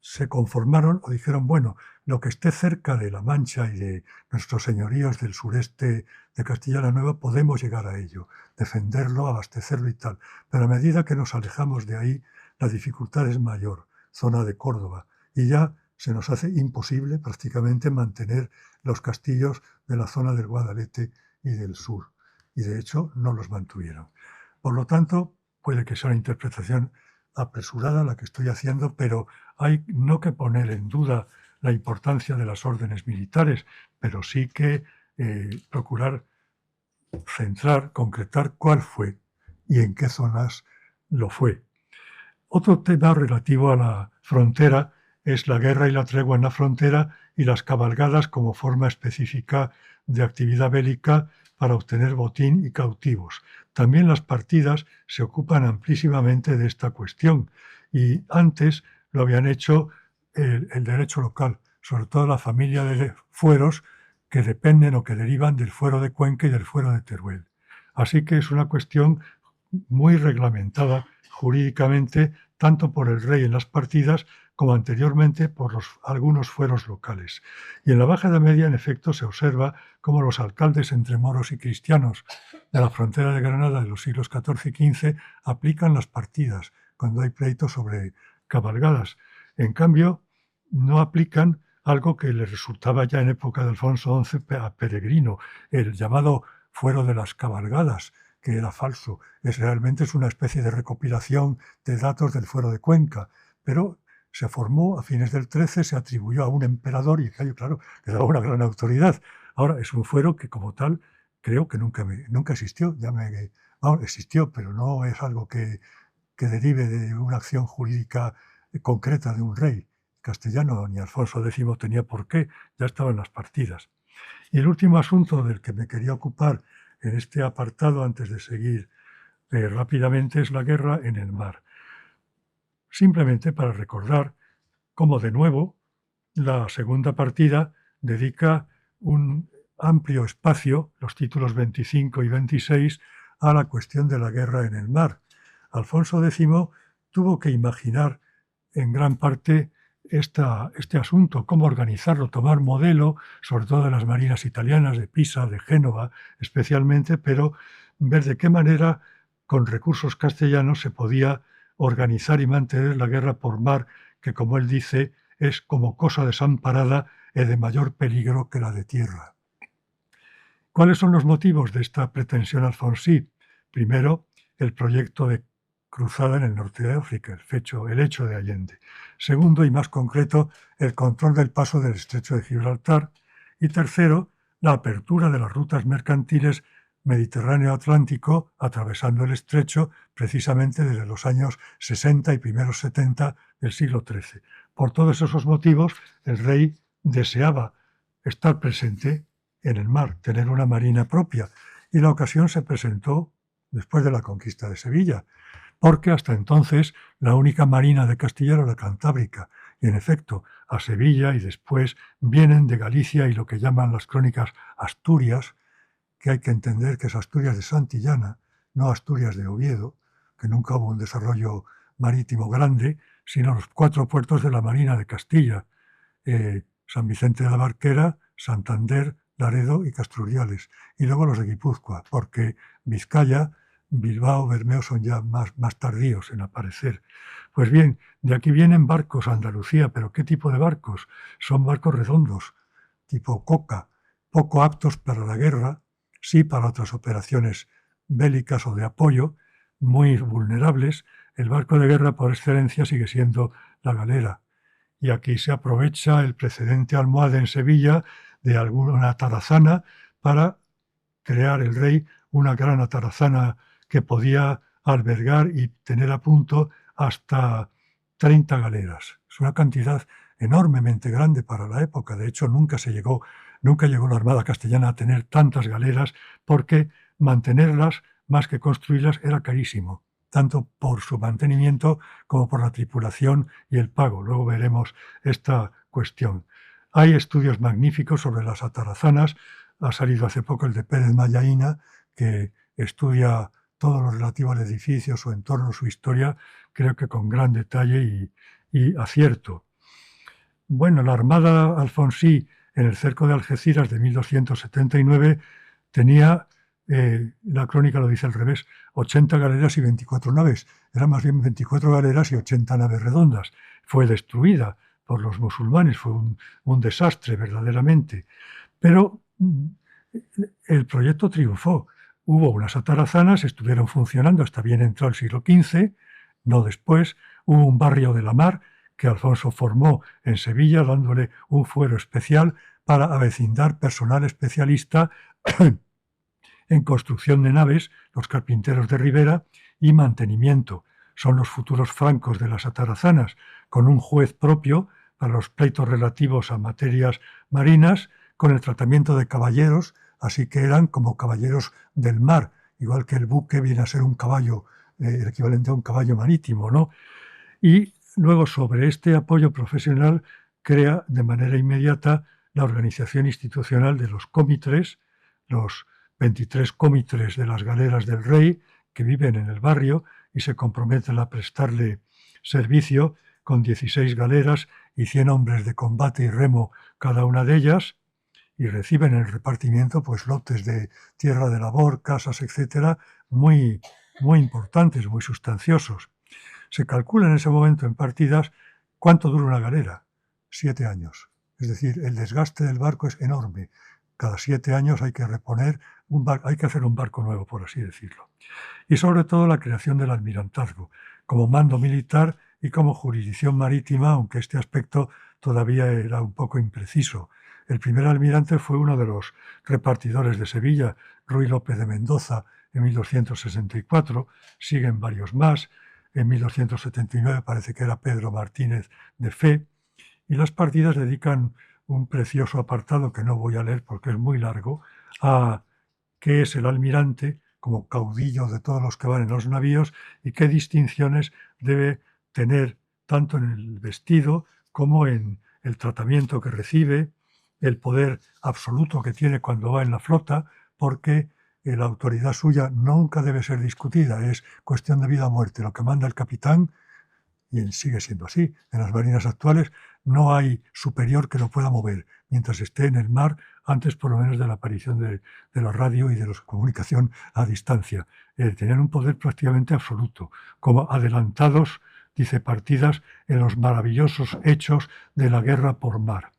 se conformaron o dijeron, bueno, lo que esté cerca de La Mancha y de nuestros señoríos del sureste de Castilla la Nueva, podemos llegar a ello, defenderlo, abastecerlo y tal. Pero a medida que nos alejamos de ahí, la dificultad es mayor, zona de Córdoba, y ya se nos hace imposible prácticamente mantener los castillos de la zona del Guadalete y del sur. Y de hecho no los mantuvieron. Por lo tanto, puede que sea una interpretación apresurada la que estoy haciendo, pero hay no que poner en duda la importancia de las órdenes militares, pero sí que procurar centrar, concretar cuál fue y en qué zonas lo fue. Otro tema relativo a la frontera es la guerra y la tregua en la frontera y las cabalgadas como forma específica de actividad bélica para obtener botín y cautivos. También las partidas se ocupan amplísimamente de esta cuestión y antes lo habían hecho el derecho local, sobre todo la familia de fueros que dependen o que derivan del fuero de Cuenca y del fuero de Teruel. Así que es una cuestión muy reglamentada jurídicamente, tanto por el rey en las partidas como anteriormente por algunos fueros locales. Y en la Baja Edad Media, en efecto, se observa cómo los alcaldes entre moros y cristianos de la frontera de Granada de los siglos XIV y XV aplican las partidas cuando hay pleitos sobre cabalgadas. En cambio, no aplican algo que le resultaba ya en época de Alfonso XI peregrino, el llamado fuero de las cabalgadas, que era falso. Realmente es una especie de recopilación de datos del fuero de Cuenca, pero se formó a fines del XIII, se atribuyó a un emperador y, claro, le daba una gran autoridad. Ahora, es un fuero que como tal creo que nunca existió. Existió, pero no es algo que derive de una acción jurídica concreta de un rey castellano, ni Alfonso X tenía por qué, ya estaban las partidas. Y el último asunto del que me quería ocupar en este apartado, antes de seguir rápidamente, es la guerra en el mar. Simplemente para recordar cómo, de nuevo, la segunda partida dedica un amplio espacio, los títulos 25 y 26, a la cuestión de la guerra en el mar. Alfonso X tuvo que imaginar en gran parte este asunto, cómo organizarlo, tomar modelo, sobre todo de las marinas italianas, de Pisa, de Génova especialmente, pero ver de qué manera con recursos castellanos se podía organizar y mantener la guerra por mar, que como él dice, es como cosa desamparada y de mayor peligro que la de tierra. ¿Cuáles son los motivos de esta pretensión alfonsí? Primero, el proyecto de cruzada en el norte de África, el hecho de Allende. Segundo, y más concreto, el control del paso del estrecho de Gibraltar. Y tercero, la apertura de las rutas mercantiles Mediterráneo-Atlántico, atravesando el estrecho precisamente desde los años 60 y primeros 70 del siglo XIII. Por todos esos motivos, el rey deseaba estar presente en el mar, tener una marina propia, y la ocasión se presentó después de la conquista de Sevilla, porque hasta entonces la única marina de Castilla era la Cantábrica, y en efecto a Sevilla y después vienen de Galicia y lo que llaman las crónicas Asturias, que hay que entender que es Asturias de Santillana, no Asturias de Oviedo, que nunca hubo un desarrollo marítimo grande, sino los 4 puertos de la Marina de Castilla, San Vicente de la Barquera, Santander, Laredo y Castruriales, y luego los de Guipúzcoa, porque Vizcaya, Bilbao, Bermeo son ya más tardíos en aparecer. Pues bien, de aquí vienen barcos a Andalucía, pero ¿qué tipo de barcos? Son barcos redondos, tipo coca, poco aptos para la guerra, sí para otras operaciones bélicas o de apoyo, muy vulnerables. El barco de guerra por excelencia sigue siendo la galera. Y aquí se aprovecha el precedente almohade en Sevilla de alguna atarazana para crear el rey una gran atarazana que podía albergar y tener a punto hasta 30 galeras. Es una cantidad enormemente grande para la época. De hecho, nunca llegó la Armada castellana a tener tantas galeras, porque mantenerlas, más que construirlas, era carísimo, tanto por su mantenimiento como por la tripulación y el pago. Luego veremos esta cuestión. Hay estudios magníficos sobre las atarazanas. Ha salido hace poco el de Pérez Mallaína, que estudia todo lo relativo al edificio, su entorno, su historia, creo que con gran detalle y acierto. Bueno, la Armada alfonsí en el cerco de Algeciras de 1279 tenía, la crónica lo dice al revés, 80 galeras y 24 naves. Eran más bien 24 galeras y 80 naves redondas. Fue destruida por los musulmanes, fue un desastre verdaderamente. Pero el proyecto triunfó. Hubo unas atarazanas, estuvieron funcionando hasta bien entrado el siglo XV, no después. Hubo un barrio de la mar que Alfonso formó en Sevilla, dándole un fuero especial para avecindar personal especialista en construcción de naves, los carpinteros de Ribera, y mantenimiento. Son los futuros francos de las atarazanas, con un juez propio para los pleitos relativos a materias marinas, con el tratamiento de caballeros, así que eran como caballeros del mar, igual que el buque viene a ser un caballo, el equivalente a un caballo marítimo, ¿no? Y luego, sobre este apoyo profesional, crea de manera inmediata la organización institucional de los comitres, los 23 comitres de las galeras del rey, que viven en el barrio y se comprometen a prestarle servicio, con 16 galeras y 100 hombres de combate y remo cada una de ellas, y reciben en el repartimiento pues lotes de tierra de labor, casas, etcétera, muy importantes, muy sustanciosos. Se calcula en ese momento en partidas cuánto dura una galera: 7 años. Es decir, el desgaste del barco es enorme. Cada 7 años hay que reponer hay que hacer un barco nuevo, por así decirlo. Y sobre todo la creación del almirantazgo, como mando militar y como jurisdicción marítima, aunque este aspecto todavía era un poco impreciso. El primer almirante fue uno de los repartidores de Sevilla, Ruy López de Mendoza, en 1264, siguen varios más. En 1279 parece que era Pedro Martínez de Fe, y las partidas dedican un precioso apartado, que no voy a leer porque es muy largo, a qué es el almirante como caudillo de todos los que van en los navíos y qué distinciones debe tener tanto en el vestido como en el tratamiento que recibe, el poder absoluto que tiene cuando va en la flota, porque la autoridad suya nunca debe ser discutida, es cuestión de vida o muerte. Lo que manda el capitán, y sigue siendo así, en las marinas actuales no hay superior que lo pueda mover mientras esté en el mar, antes por lo menos de la aparición de la radio y de la comunicación a distancia. Tenían un poder prácticamente absoluto, como adelantados, dice, partidas en los maravillosos hechos de la guerra por mar.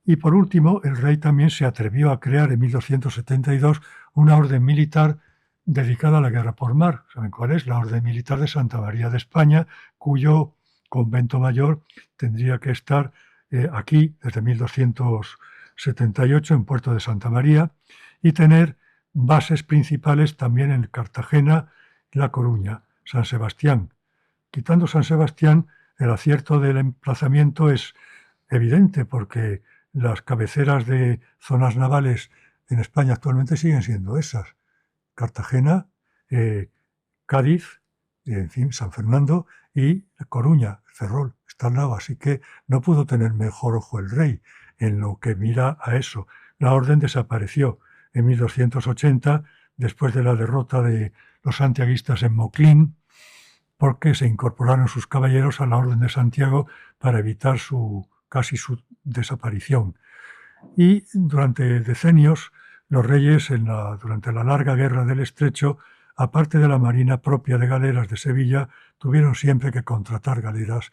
Y por último, el rey también se atrevió a crear en 1272 una orden militar dedicada a la guerra por mar. ¿Saben cuál es? La Orden Militar de Santa María de España, cuyo convento mayor tendría que estar aquí desde 1278 en Puerto de Santa María, y tener bases principales también en Cartagena, La Coruña, San Sebastián. Quitando San Sebastián, el acierto del emplazamiento es evidente, porque las cabeceras de zonas navales en España actualmente siguen siendo esas: Cartagena, Cádiz, en fin, San Fernando y Coruña, Ferrol, está al lado. Así que no pudo tener mejor ojo el rey en lo que mira a eso. La orden desapareció en 1280, después de la derrota de los santiaguistas en Moclín, porque se incorporaron sus caballeros a la Orden de Santiago para evitar casi su desaparición. Y durante decenios, los reyes, durante la larga guerra del Estrecho, aparte de la marina propia de galeras de Sevilla, tuvieron siempre que contratar galeras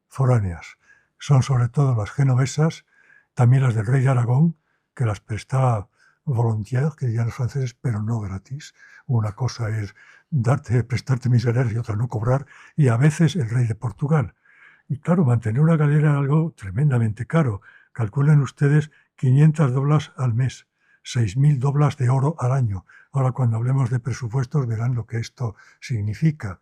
foráneas. Son sobre todo las genovesas, también las del rey de Aragón, que las prestaba volontiers, que dirían los franceses, pero no gratis. Una cosa es prestarte mis galeras y otra no cobrar, y a veces el rey de Portugal. Y claro, mantener una galera era algo tremendamente caro. Calculen ustedes 500 doblas al mes, 6.000 doblas de oro al año. Ahora, cuando hablemos de presupuestos, verán lo que esto significa.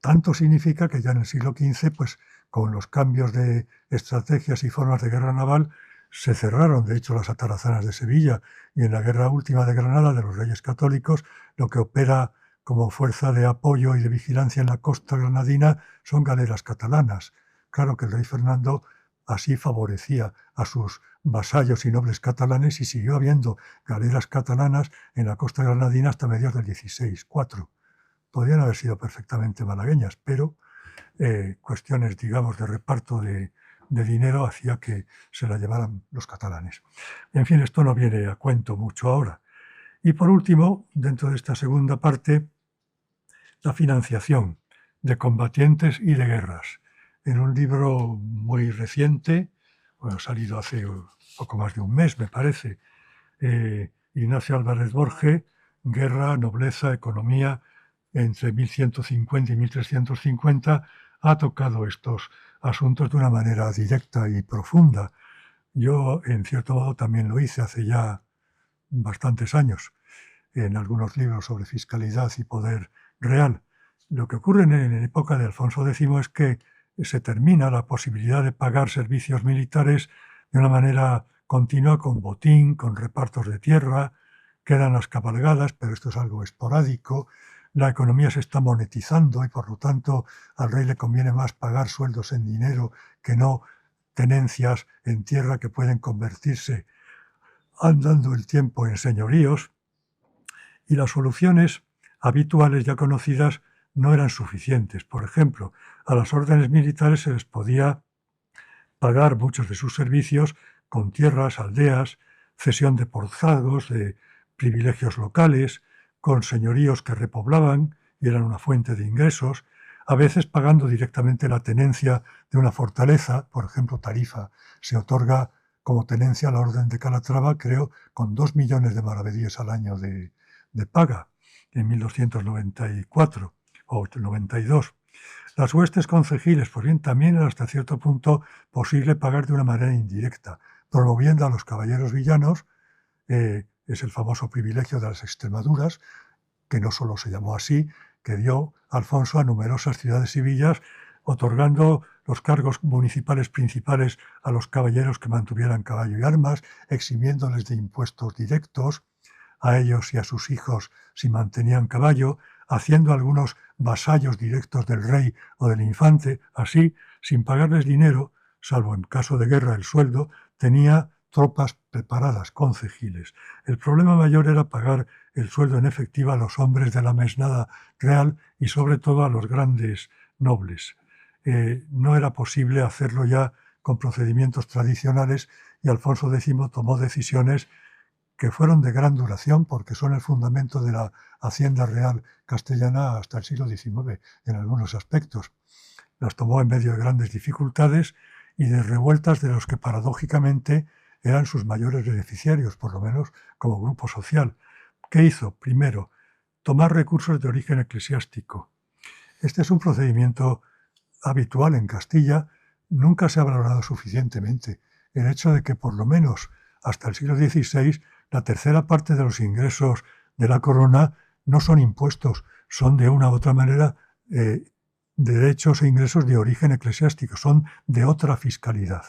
Tanto significa que ya en el siglo XV, pues, con los cambios de estrategias y formas de guerra naval, se cerraron, de hecho, las atarazanas de Sevilla, y en la guerra última de Granada de los Reyes Católicos, lo que opera como fuerza de apoyo y de vigilancia en la costa granadina son galeras catalanas. Claro que el rey Fernando así favorecía a sus vasallos y nobles catalanes, y siguió habiendo galeras catalanas en la costa granadina hasta mediados del XVI, 4. Podrían haber sido perfectamente malagueñas, pero cuestiones, digamos, de reparto de dinero hacía que se la llevaran los catalanes. En fin, esto no viene a cuento mucho ahora. Y por último, dentro de esta segunda parte, la financiación de combatientes y de guerras. En un libro muy reciente, bueno, salido hace poco más de un mes, me parece, Ignacio Álvarez Borges, Guerra, Nobleza, Economía, entre 1150 y 1350, ha tocado estos asuntos de una manera directa y profunda. Yo, en cierto modo, también lo hice hace ya bastantes años, en algunos libros sobre fiscalidad y poder real. Lo que ocurre en época de Alfonso X es que se termina la posibilidad de pagar servicios militares de una manera continua con botín, con repartos de tierra, quedan las cabalgadas, pero esto es algo esporádico. La economía se está monetizando y por lo tanto al rey le conviene más pagar sueldos en dinero que no tenencias en tierra que pueden convertirse andando el tiempo en señoríos. Y las soluciones habituales ya conocidas no eran suficientes. Por ejemplo, a las órdenes militares se les podía pagar muchos de sus servicios con tierras, aldeas, cesión de porzados, de privilegios locales, con señoríos que repoblaban y eran una fuente de ingresos, a veces pagando directamente la tenencia de una fortaleza. Por ejemplo, Tarifa se otorga como tenencia a la Orden de Calatrava, creo, con 2 millones de maravedíes al año de paga, en 1294 o 92. Las huestes concejiles, pues bien, también era hasta cierto punto posible pagar de una manera indirecta, promoviendo a los caballeros villanos, es el famoso privilegio de las Extremaduras, que no solo se llamó así, que dio Alfonso a numerosas ciudades y villas, otorgando los cargos municipales principales a los caballeros que mantuvieran caballo y armas, eximiéndoles de impuestos directos a ellos y a sus hijos si mantenían caballo, haciendo algunos vasallos directos del rey o del infante. Así, sin pagarles dinero, salvo en caso de guerra el sueldo, tenía tropas preparadas, concejiles. El problema mayor era pagar el sueldo en efectivo a los hombres de la mesnada real y sobre todo a los grandes nobles. No era posible hacerlo ya con procedimientos tradicionales y Alfonso X tomó decisiones que fueron de gran duración porque son el fundamento de la hacienda real castellana hasta el siglo XIX en algunos aspectos. Las tomó en medio de grandes dificultades y de revueltas de los que paradójicamente eran sus mayores beneficiarios, por lo menos como grupo social. ¿Qué hizo? Primero, tomar recursos de origen eclesiástico. Este es un procedimiento habitual en Castilla, nunca se ha valorado suficientemente. El hecho de que por lo menos hasta el siglo XVI la tercera parte de los ingresos de la corona no son impuestos, son de una u otra manera derechos e ingresos de origen eclesiástico, son de otra fiscalidad.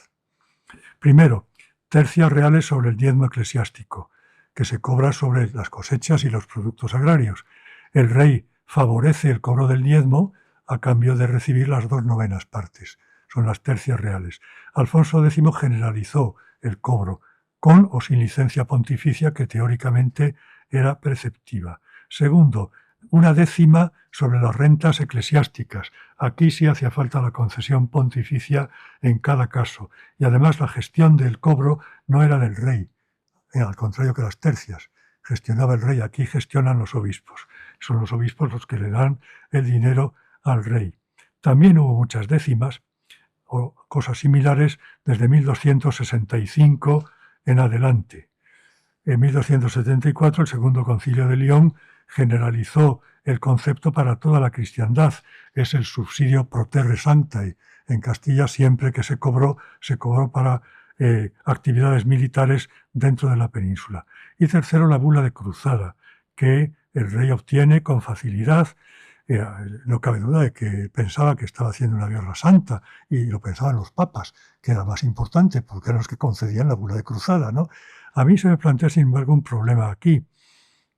Primero, tercias reales sobre el diezmo eclesiástico, que se cobra sobre las cosechas y los productos agrarios. El rey favorece el cobro del diezmo a cambio de recibir las 2/9 partes. Son las tercias reales. Alfonso X generalizó el cobro, con o sin licencia pontificia, que teóricamente era preceptiva. Segundo, 1/10 sobre las rentas eclesiásticas. Aquí sí hacía falta la concesión pontificia en cada caso. Y además la gestión del cobro no era del rey, al contrario que las tercias. Gestionaba el rey, aquí gestionan los obispos. Son los obispos los que le dan el dinero al rey. También hubo muchas décimas o cosas similares desde 1265 en adelante. En 1274 el Segundo Concilio de León generalizó el concepto para toda la cristiandad. Es el subsidio pro terre sanctae. En Castilla siempre que se cobró para actividades militares dentro de la península. Y tercero, la bula de cruzada, que el rey obtiene con facilidad. No cabe duda de que pensaba que estaba haciendo una guerra santa, y lo pensaban los papas, que era más importante, porque eran los que concedían la bula de cruzada, ¿no? A mí se me plantea, sin embargo, un problema aquí,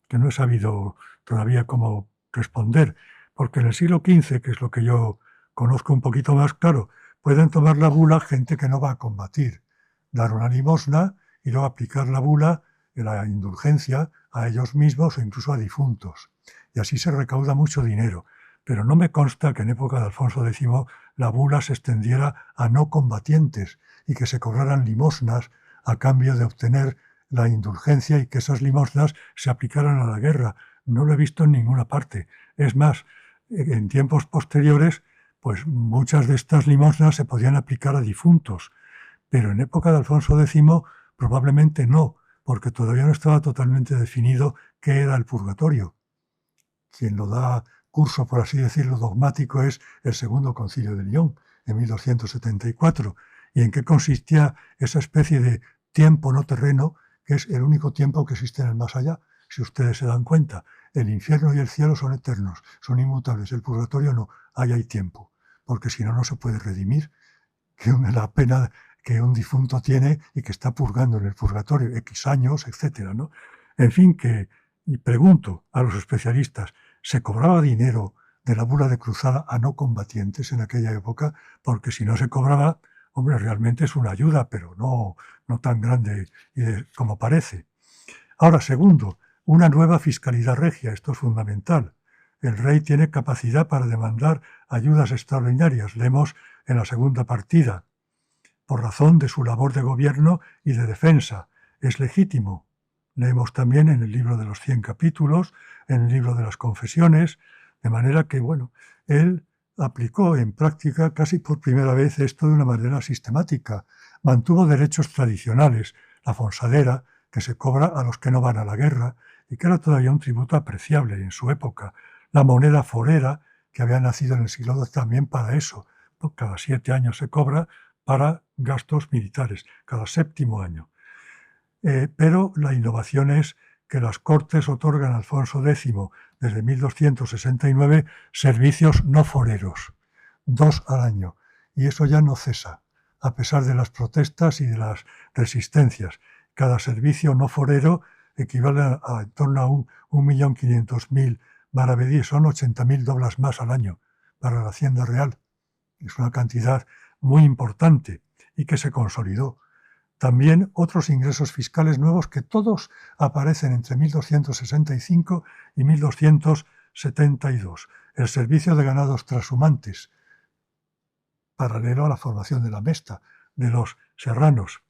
que no he sabido todavía cómo responder, porque en el siglo XV, que es lo que yo conozco un poquito más claro, pueden tomar la bula gente que no va a combatir, dar una limosna y luego aplicar la bula, la indulgencia, a ellos mismos o incluso a difuntos. Y así se recauda mucho dinero. Pero no me consta que en época de Alfonso X la bula se extendiera a no combatientes y que se cobraran limosnas a cambio de obtener la indulgencia y que esas limosnas se aplicaran a la guerra. No lo he visto en ninguna parte. Es más, en tiempos posteriores, pues muchas de estas limosnas se podían aplicar a difuntos. Pero en época de Alfonso X probablemente no, porque todavía no estaba totalmente definido qué era el purgatorio. Quien lo da curso, por así decirlo, dogmático es el Segundo Concilio de León, en 1274, y en qué consistía esa especie de tiempo no terreno, que es el único tiempo que existe en el más allá. Si ustedes se dan cuenta, el infierno y el cielo son eternos, son inmutables, el purgatorio no, ahí hay tiempo. porque si no, no se puede redimir. Que la pena que un difunto tiene y que está purgando en el purgatorio X años, etcétera, ¿no? En fin, y pregunto a los especialistas, ¿se cobraba dinero de la bula de cruzada a no combatientes en aquella época? Porque si no se cobraba, hombre, realmente es una ayuda, pero no tan grande como parece. Ahora, segundo, una nueva fiscalidad regia, esto es fundamental. El rey tiene capacidad para demandar ayudas extraordinarias, leemos en la segunda partida, por razón de su labor de gobierno y de defensa. Es legítimo. Leemos también en el libro de los 100 capítulos, en el libro de las confesiones, de manera que, bueno, él aplicó en práctica casi por primera vez esto de una manera sistemática. Mantuvo derechos tradicionales, la fonsadera, que se cobra a los que no van a la guerra y que era todavía un tributo apreciable en su época. La moneda forera, que había nacido en el siglo XII también para eso. Cada 7 años se cobra para gastos militares, cada 7º año. Pero la innovación es que las Cortes otorgan a Alfonso X, desde 1269, servicios no foreros, 2 al año, y eso ya no cesa, a pesar de las protestas y de las resistencias. Cada servicio no forero equivale a en torno a 1.500.000 maravedíes, son 80.000 doblas más al año para la Hacienda Real. Es una cantidad muy importante y que se consolidó. También otros ingresos fiscales nuevos que todos aparecen entre 1265 y 1272. El servicio de ganados trashumantes, paralelo a la formación de la Mesta, de los serranos.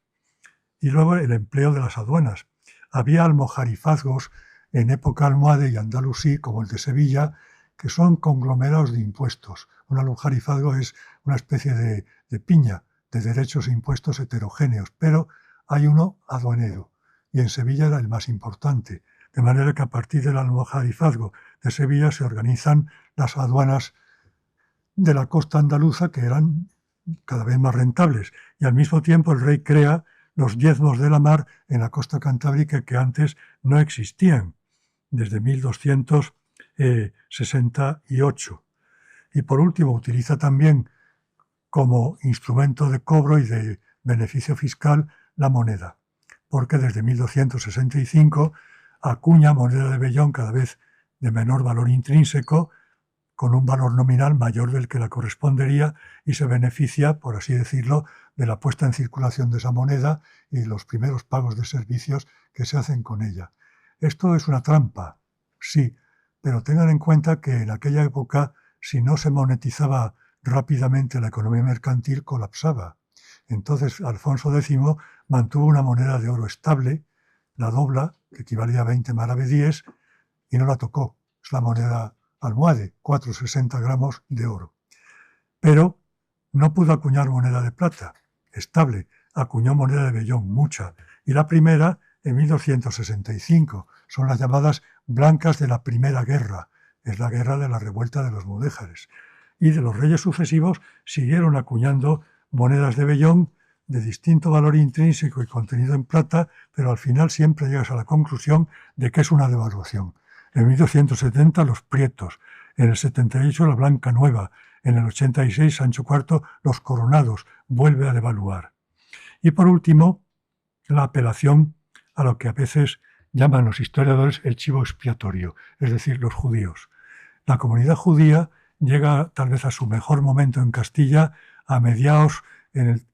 Y luego el empleo de las aduanas. Había almojarifazgos en época almohade y andalusí, como el de Sevilla, que son conglomerados de impuestos. Un almojarifazgo es una especie de piña de derechos e impuestos heterogéneos, pero hay uno aduanero, y en Sevilla era el más importante, de manera que a partir del almojarifazgo de Sevilla se organizan las aduanas de la costa andaluza, que eran cada vez más rentables, y al mismo tiempo el rey crea los diezmos de la mar en la costa cantábrica que antes no existían, desde 1268. Y por último utiliza también como instrumento de cobro y de beneficio fiscal la moneda, porque desde 1265 acuña moneda de vellón cada vez de menor valor intrínseco, con un valor nominal mayor del que la correspondería, y se beneficia, por así decirlo, de la puesta en circulación de esa moneda y los primeros pagos de servicios que se hacen con ella. Esto es una trampa, sí, pero tengan en cuenta que en aquella época, si no se monetizaba rápidamente la economía mercantil, colapsaba. Entonces Alfonso X mantuvo una moneda de oro estable, la dobla, que equivalía a 20 maravedíes, y no la tocó. Es la moneda almohade, 460 gramos de oro. Pero no pudo acuñar moneda de plata, estable, acuñó moneda de vellón, mucha, y la primera en 1265. Son las llamadas blancas de la Primera Guerra, es la guerra de la revuelta de los mudéjares. Y de los reyes sucesivos siguieron acuñando monedas de vellón de distinto valor intrínseco y contenido en plata, pero al final siempre llegas a la conclusión de que es una devaluación. En 1270 los prietos, en el 78 la blanca nueva, en el 86 Sancho IV los coronados, vuelve a devaluar. Y por último, la apelación a lo que a veces llaman los historiadores el chivo expiatorio, es decir, los judíos. La comunidad judía llega tal vez a su mejor momento en Castilla a mediados en el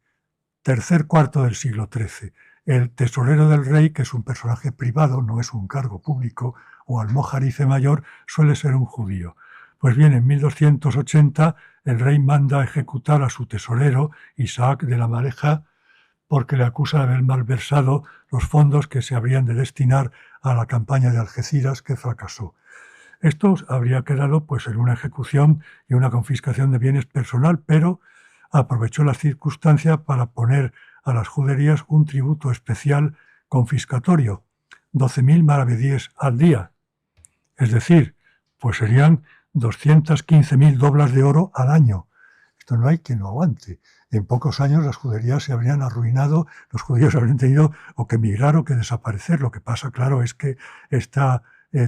tercer cuarto del siglo XIII. El tesorero del rey, que es un personaje privado, no es un cargo público, o almojarife mayor, suele ser un judío. Pues bien, en 1280 el rey manda a ejecutar a su tesorero, Isaac de la Mareja, porque le acusa de haber malversado los fondos que se habrían de destinar a la campaña de Algeciras, que fracasó. Esto habría quedado pues en una ejecución y una confiscación de bienes personal, pero aprovechó la circunstancia para poner a las juderías un tributo especial confiscatorio, 12.000 maravedíes al día. Es decir, pues serían 215.000 doblas de oro al año. Esto no hay quien lo aguante. En pocos años las juderías se habrían arruinado, los judíos habrían tenido o que emigrar o que desaparecer. Lo que pasa, claro, es que este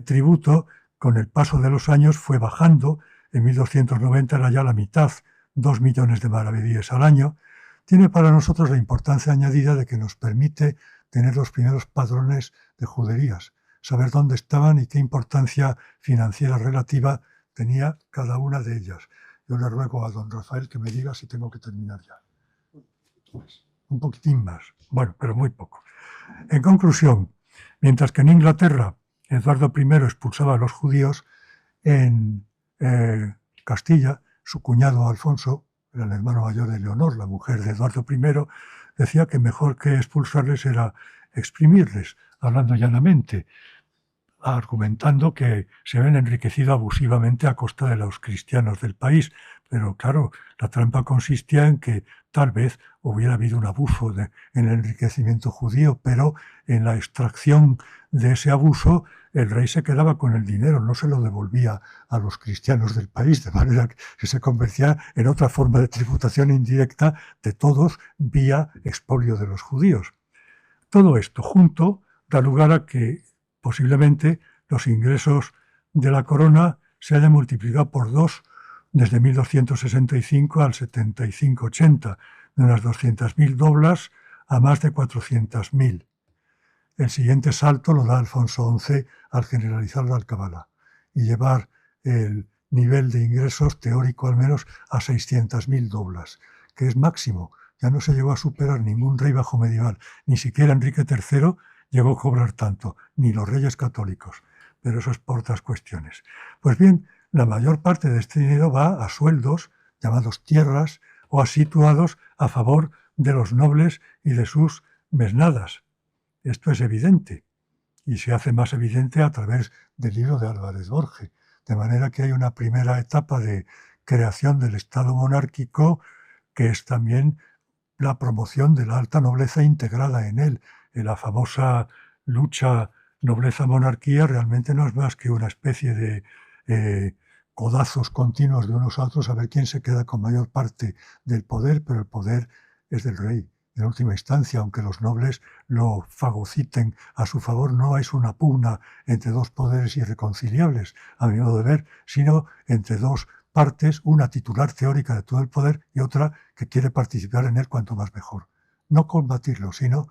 tributo, con el paso de los años, fue bajando. En 1290 era ya la mitad 2 millones de maravedíes al año, tiene para nosotros la importancia añadida de que nos permite tener los primeros padrones de juderías, saber dónde estaban y qué importancia financiera relativa tenía cada una de ellas. Yo le ruego a don Rafael que me diga si tengo que terminar ya. Un poquitín más, bueno, pero muy poco. En conclusión, mientras que en Inglaterra Eduardo I expulsaba a los judíos, en Castilla su cuñado Alfonso, era el hermano mayor de Leonor, la mujer de Eduardo I, decía que mejor que expulsarles era exprimirles, hablando llanamente, argumentando que se habían enriquecido abusivamente a costa de los cristianos del país. Pero claro, la trampa consistía en que tal vez hubiera habido un abuso en el enriquecimiento judío, pero en la extracción de ese abuso el rey se quedaba con el dinero, no se lo devolvía a los cristianos del país, de manera que se convertía en otra forma de tributación indirecta de todos vía expolio de los judíos. Todo esto junto da lugar a que posiblemente los ingresos de la corona se hayan multiplicado por 2 desde 1265 al 75-80, de unas 200.000 doblas a más de 400.000. El siguiente salto lo da Alfonso XI al generalizar la alcabala y llevar el nivel de ingresos teórico al menos a 600.000 doblas, que es máximo. Ya no se llegó a superar ningún rey bajo medieval, ni siquiera Enrique III llegó a cobrar tanto, ni los reyes católicos, pero eso es por otras cuestiones. Pues bien, la mayor parte de este dinero va a sueldos, llamados tierras, o a situados a favor de los nobles y de sus mesnadas. Esto es evidente, y se hace más evidente a través del libro de Álvarez Borge, de manera que hay una primera etapa de creación del Estado monárquico que es también la promoción de la alta nobleza integrada en él. En la famosa lucha nobleza-monarquía realmente no es más que una especie de codazos continuos de unos a otros a ver quién se queda con mayor parte del poder, pero el poder es del rey. En última instancia, aunque los nobles lo fagociten a su favor, no es una pugna entre dos poderes irreconciliables, a mi modo de ver, sino entre dos partes, una titular teórica de todo el poder y otra que quiere participar en él cuanto más mejor. No combatirlo, sino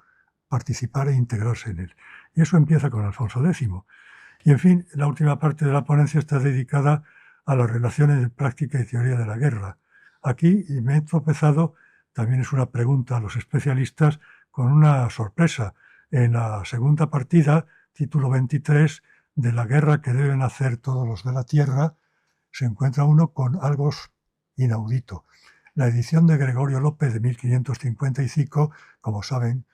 participar e integrarse en él. Y eso empieza con Alfonso X. Y en fin, la última parte de la ponencia está dedicada a las relaciones de práctica y teoría de la guerra. Aquí, y me he tropezado, también es una pregunta a los especialistas, con una sorpresa. En la segunda partida, título 23, de la guerra que deben hacer todos los de la tierra, se encuentra uno con algo inaudito. La edición de Gregorio López de 1555, como saben,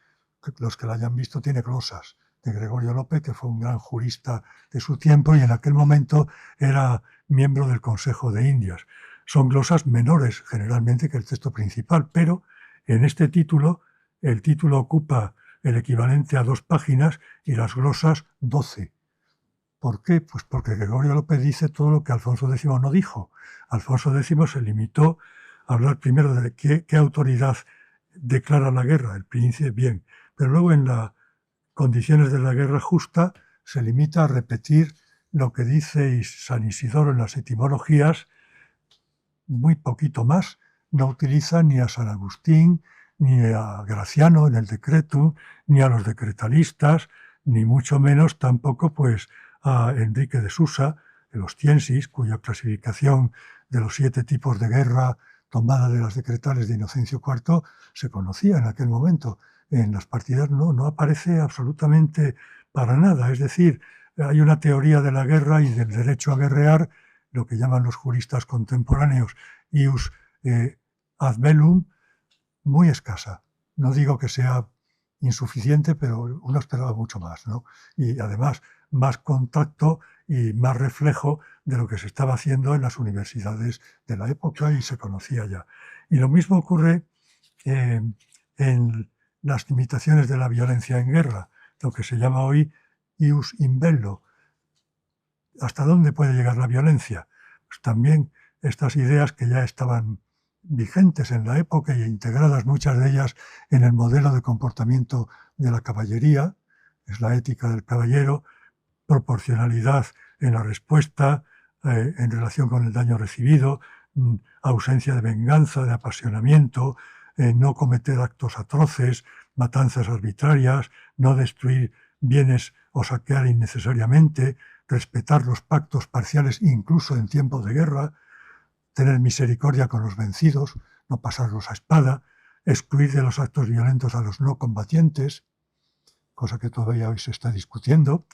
los que la hayan visto, tiene glosas de Gregorio López, que fue un gran jurista de su tiempo y en aquel momento era miembro del Consejo de Indias. Son glosas menores generalmente que el texto principal, pero en este título, el título ocupa el equivalente a 2 páginas y las glosas 12. ¿Por qué? Pues porque Gregorio López dice todo lo que Alfonso X no dijo. Alfonso X se limitó a hablar primero de qué autoridad declara la guerra, el príncipe, bien, pero luego en las condiciones de la guerra justa se limita a repetir lo que dice San Isidoro en las etimologías, muy poquito más. No utiliza ni a San Agustín, ni a Graciano en el Decretum, ni a los decretalistas, ni mucho menos tampoco pues a Enrique de Susa, el Ostiensis, cuya clasificación de los 7 tipos de guerra tomada de las decretales de Inocencio IV se conocía en aquel momento. En las partidas no aparece absolutamente para nada. Es decir, hay una teoría de la guerra y del derecho a guerrear, lo que llaman los juristas contemporáneos ius ad bellum, muy escasa. No digo que sea insuficiente, pero uno esperaba mucho más, ¿no? Y además más contacto y más reflejo de lo que se estaba haciendo en las universidades de la época y se conocía ya. Y lo mismo ocurre en las limitaciones de la violencia en guerra, lo que se llama hoy ius in bello. ¿Hasta dónde puede llegar la violencia? Pues también estas ideas que ya estaban vigentes en la época y integradas muchas de ellas en el modelo de comportamiento de la caballería, es la ética del caballero, proporcionalidad en la respuesta en relación con el daño recibido, ausencia de venganza, de apasionamiento, no cometer actos atroces, matanzas arbitrarias, no destruir bienes o saquear innecesariamente, respetar los pactos parciales incluso en tiempo de guerra, tener misericordia con los vencidos, no pasarlos a espada, excluir de los actos violentos a los no combatientes, cosa que todavía hoy se está discutiendo.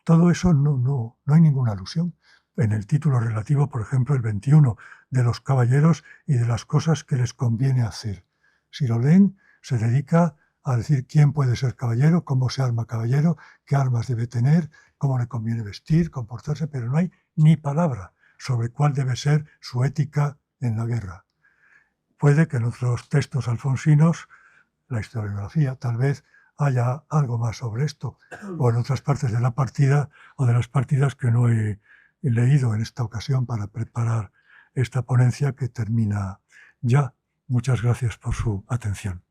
Todo eso no hay ninguna alusión. En el título relativo, por ejemplo, el 21, de los caballeros y de las cosas que les conviene hacer. Si lo leen, se dedica a decir quién puede ser caballero, cómo se arma caballero, qué armas debe tener, cómo le conviene vestir, comportarse, pero no hay ni palabra sobre cuál debe ser su ética en la guerra. Puede que en otros textos alfonsinos, la historiografía, tal vez haya algo más sobre esto, o en otras partes de la partida o de las partidas que no he leído en esta ocasión para preparar esta ponencia que termina ya. Muchas gracias por su atención.